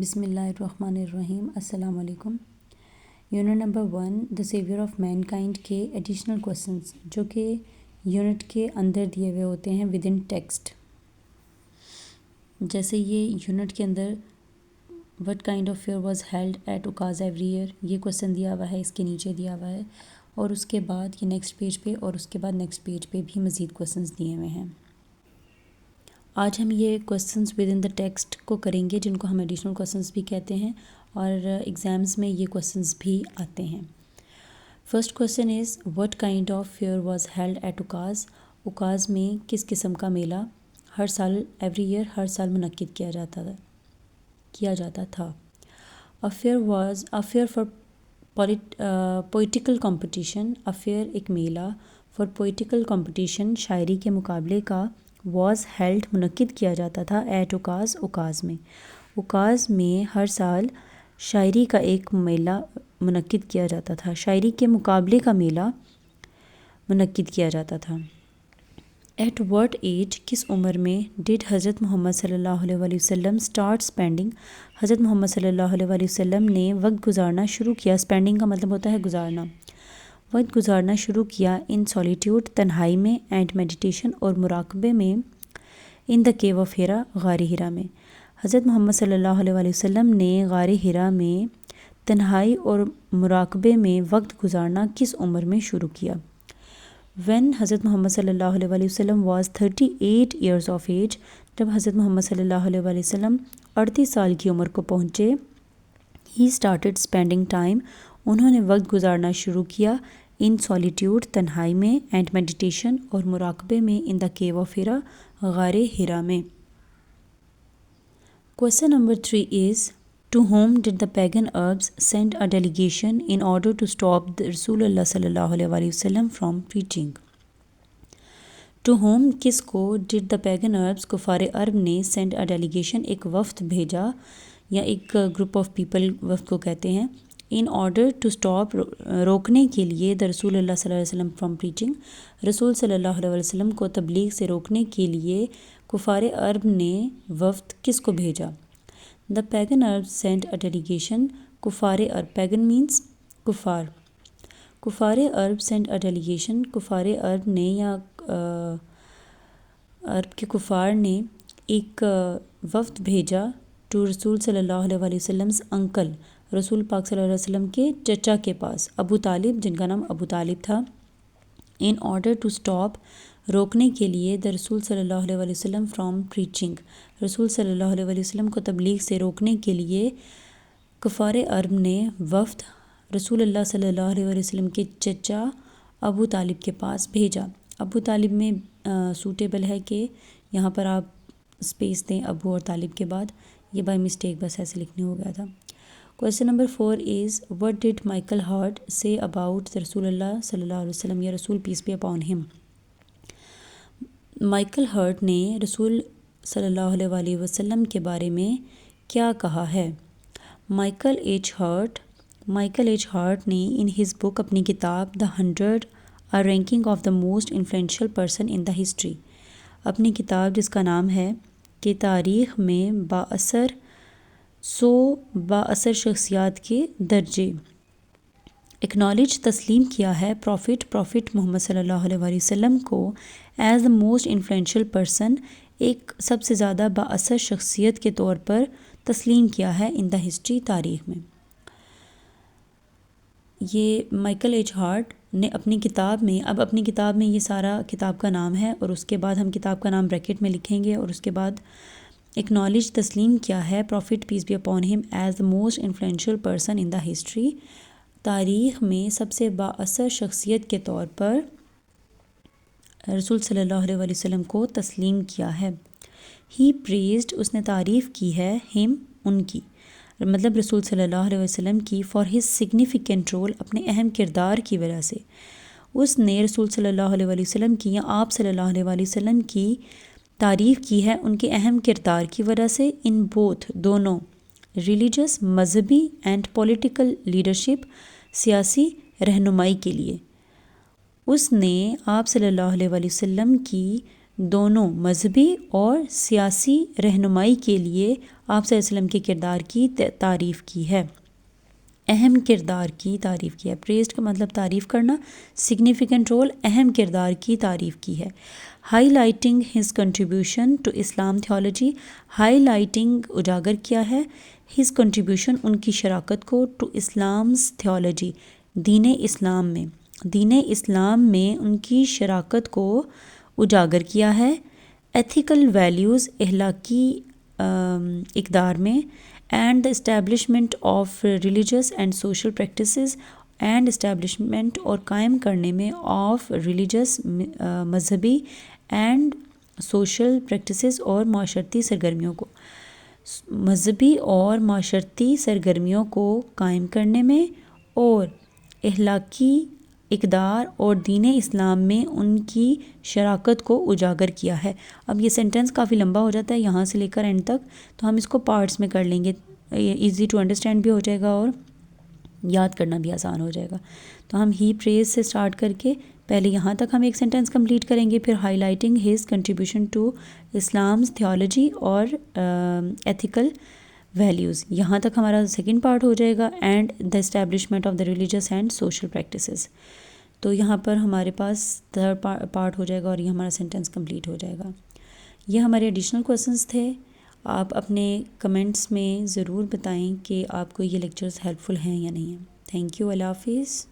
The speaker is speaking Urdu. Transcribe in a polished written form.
بسم اللہ الرحمن الرحیم. السلام علیکم. Unit number 1 the saviour of mankind کے ایڈیشنل کویسچنس جو کہ یونٹ کے اندر دیے ہوئے ہوتے ہیں ود ان ٹیکسٹ. جیسے یہ یونٹ کے اندر what kind of fair was held at Okaz every year, یہ کویسچن دیا ہوا ہے، اس کے نیچے دیا ہوا ہے، اور اس کے بعد یہ نیکسٹ پیج پہ اور اس کے بعد نیکسٹ پیج پہ بھی مزید کویسچنس دیے ہوئے ہیں. آج ہم یہ questions with in the text کو کریں گے جن کو ہم ایڈیشنل کویسچنس بھی کہتے ہیں اور ایگزامز میں یہ کویسچنس بھی آتے ہیں. First question is what kind of fair was held at Okaz. Okaz میں کس قسم کا میلہ ہر سال ایوری ایئر ہر سال منعقد کیا جاتا تھا. A fair for poetical competition. A fair ایک میلہ فار پوئٹیکل کمپٹیشن شاعری کے مقابلے کا واز ہیلڈ منعقد کیا جاتا تھا ایٹ اوکاز. اوکاز میں ہر سال شاعری کا ایک میلہ منعقد کیا جاتا تھا، شاعری کے مقابلے کا میلہ منعقد کیا جاتا تھا. ایٹ وٹ ایج کس عمر میں ڈیڈ حضرت محمد صلی اللہ علیہ وآلہ وسلم اسٹارٹ اسپینڈنگ. حضرت محمد صلی اللہ علیہ وآلہ وسلم نے وقت گزارنا شروع کیا. اسپینڈنگ کا مطلب ہوتا ہے گزارنا. وقت گزارنا شروع کیا ان سولیٹیوڈ تنہائی میں، اینڈ میڈیٹیشن اور مراقبے میں، ان دا کیو آف ہیرا غار ہیرا میں. حضرت محمد صلی اللہ علیہ وآلہ وسلم نے غار ہیرا میں تنہائی اور مراقبے میں وقت گزارنا کس عمر میں شروع کیا. وین حضرت محمد صلی اللہ علیہ وآلہ وسلم واز 38 ایئرز آف ایج. جب حضرت محمد صلی اللہ علیہ وآلہ وسلم 38 سال کی عمر کو پہنچے. He started spending time. انہوں نے وقت گزارنا شروع کیا ان سولیٹیوڈ تنہائی میں، اینڈ میڈیٹیشن اور مراقبے میں، ان دا کیو آف ہیرا غار ہیرا میں. Question number 3 is to whom did the pagan Arabs send a delegation in order to stop رسول اللہ صلی اللہ علیہ وآلہ وسلم فرام پریچنگ. ٹو ہوم کس کو ڈڈ دا پیگن عربز کفار عرب نے سینڈ اے ڈیلیگیشن ایک وفد بھیجا یا ایک گروپ آف پیپل وفد کو کہتے ہیں. ان آرڈر ٹو اسٹاپ روکنے کے لیے دا رسول اللہ صلی اللہ علیہ وسلم فرام پریچنگ. رسول صلی اللہ علیہ وسلم کو تبلیغ سے روکنے کے لیے کفار عرب نے وفد کس کو بھیجا. The pagan Arab send a delegation. کفار عرب، پیگن مینس کفار. کفار عرب سینڈ اے ڈیلیگیشن. کفار عرب نے یا عرب کے کفار نے ایک وفد بھیجا ٹو رسول صلی اللہ علیہ وآلہ وسلم انکل، رسول پاک صلی اللہ علیہ وسلم کے چچا کے پاس، ابو طالب، جن کا نام ابو طالب تھا. ان آرڈر ٹو اسٹاپ روکنے کے لیے دا رسول صلی اللہ علیہ وآلہ وسلم فرام پریچنگ. رسول صلی اللہ علیہ وآلہ وسلم کو تبلیغ سے روکنے کے لیے کفار عرب نے وفد رسول اللہ صلی اللہ علیہ وآلہ وسلم کے چچا ابو طالب کے پاس بھیجا. ابو طالب میں سوٹیبل ہے کہ یہاں پر آپ اسپیس دیں ابو اور طالب کے بعد، یہ بائی مسٹیک بس ایسے لکھنے ہو گیا تھا. Question number 4 is what did Michael Hart say about رسول اللہ صلی اللہ علیہ وسلم یا رسول peace be upon him. Michael Hart نے رسول صلی اللہ علیہ وآلہ وسلم کے بارے میں کیا کہا ہے. مائیکل ایچ ہارٹ نے ان ہز بک، اپنی کتاب the 100 A ranking of the most influential person in the history, اپنی کتاب جس کا نام ہے کہ تاریخ میں بااثر شخصیات کے درجے، اکنالج تسلیم کیا ہے پروفٹ محمد صلی اللہ علیہ وآلہ وسلم کو as the most influential person, ایک سب سے زیادہ بااثر شخصیت کے طور پر تسلیم کیا ہے ان دا ہسٹری، تاریخ میں. یہ مائیکل ایچ ہارٹ نے اپنی کتاب میں، اب اپنی کتاب میں یہ سارا کتاب کا نام ہے اور اس کے بعد ہم کتاب کا نام بریکٹ میں لکھیں گے اور اس کے بعد اکنالج تسلیم کیا ہے prophet peace be upon him as the most influential person in the history, تاریخ میں سب سے بااثر شخصیت کے طور پر رسول صلی اللہ علیہ وآلہ وسلم کو تسلیم کیا ہے. ہی پریزڈ، اس نے تعریف کی ہے، ہم، ان کی، مطلب رسول صلی اللہ علیہ وسلم کی، فار ہز سگنیفیکنٹ رول، اپنے اہم کردار کی وجہ سے. اس نے رسول صلی اللہ علیہ وآلہ وسلم کی یا آپ صلی اللہ علیہ وآلہ وسلم کی تعریف کی ہے ان کے اہم کردار کی وجہ سے. ان بوتھ، دونوں، ریلیجس، مذہبی، اینڈ پولیٹیکل لیڈرشپ، سیاسی رہنمائی کے لیے. اس نے آپ صلی اللہ علیہ وآلہ وسلم کی دونوں مذہبی اور سیاسی رہنمائی کے لیے آپ صلی اللہ علیہ وسلم کے کردار کی تعریف کی ہے، اہم کردار کی تعریف کی ہے۔ پریزڈ کا مطلب تعریف کرنا، سگنیفیکنٹ رول اہم کردار کی تعریف کی ہے۔ Highlighting his contribution to Islam theology, highlighting اجاگر کیا ہے، ہز کنٹریبیوشن ان کی شراکت کو، ٹو اسلامز تھیولوجی دین اسلام میں، دین اسلام میں ان کی شراکت کو اجاگر کیا ہے، ایتھیکل ویلیوز اخلاقی اقدار میں، and the establishment of religious and social practices, and establishment اور قائم کرنے میں آف ریلیجس مذہبی اینڈ سوشل پریکٹسز اور معاشرتی سرگرمیوں کو، مذہبی اور معاشرتی سرگرمیوں کو قائم کرنے میں اور اخلاقی اقدار اور دین اسلام میں ان کی شراکت کو اجاگر کیا ہے۔ اب یہ سینٹنس کافی لمبا ہو جاتا ہے یہاں سے لے کر اینڈ تک، تو ہم اس کو پارٹس میں کر لیں گے، ایزی ٹو انڈرسٹینڈ بھی ہو جائے گا اور یاد کرنا بھی آسان ہو جائے گا۔ تو ہم ہی پریز سے سٹارٹ کر کے پہلے یہاں تک ہم ایک سینٹنس کمپلیٹ کریں گے، پھر highlighting his contribution to Islam's theology اور ایتھیکل ویلیوز، یہاں تک ہمارا سیکنڈ پارٹ ہو جائے گا، and the establishment of the religious and social practices. تو یہاں پر ہمارے پاس تھرڈ پارٹ ہو جائے گا اور یہ ہمارا سینٹنس کمپلیٹ ہو جائے گا۔ یہ ہمارے ایڈیشنل کویسچنس تھے۔ آپ اپنے کمنٹس میں ضرور بتائیں کہ آپ کو یہ لیکچرز ہیلپ فل ہیں یا نہیں ہیں۔ تھینک یو، اللہ حافظ۔